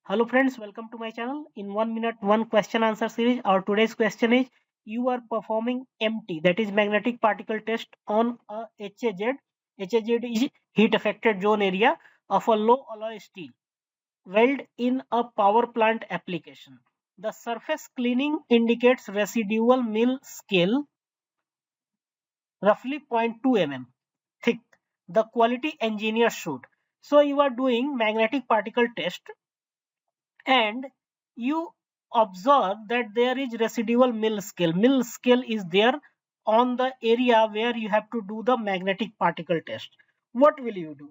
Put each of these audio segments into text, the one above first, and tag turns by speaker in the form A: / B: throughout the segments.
A: Hello friends, welcome to my channel. In 1 minute, one question answer series. Our today's question is: you are performing MT, that is magnetic particle test on a HAZ. HAZ is heat affected zone area of a low alloy steel weld in a power plant application. The surface cleaning indicates residual mill scale roughly 0.2 mm thick. The quality engineer should. So you are doing magnetic particle test and you observe that there is residual mill scale. Mill scale is there on the area where you have to do the magnetic particle test. What will you do?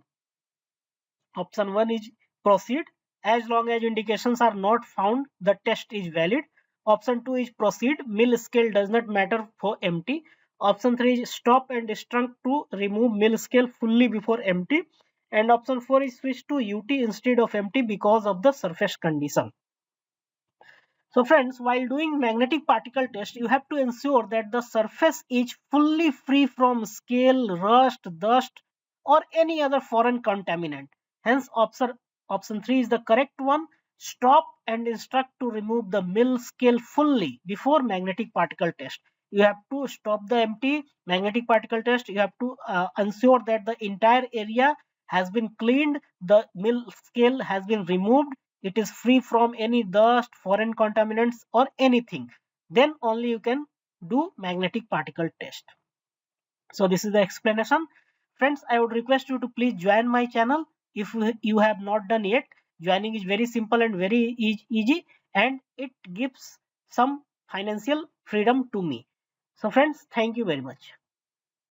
A: Option 1 is proceed. As long as indications are not found, the test is valid. Option 2 is proceed. Mill scale does not matter for MT. Option 3 is stop and instruct to remove mill scale fully before MT. And option 4 is switch to UT instead of MT because of the surface condition. So friends, while doing magnetic particle test, you have to ensure that the surface is fully free from scale, rust, dust or any other foreign contaminant. Hence option 3 is the correct one. Stop and instruct to remove the mill scale fully before magnetic particle test. You have to stop the empty magnetic particle test. You have to ensure that the entire area has been cleaned, the mill scale has been removed, it is free from any dust, foreign contaminants or anything. Then only you can do magnetic particle test. So this is the explanation. Friends, I would request you to please join my channel if you have not done yet. Joining is very simple and very easy, and it gives some financial freedom to me. So friends, thank you very much.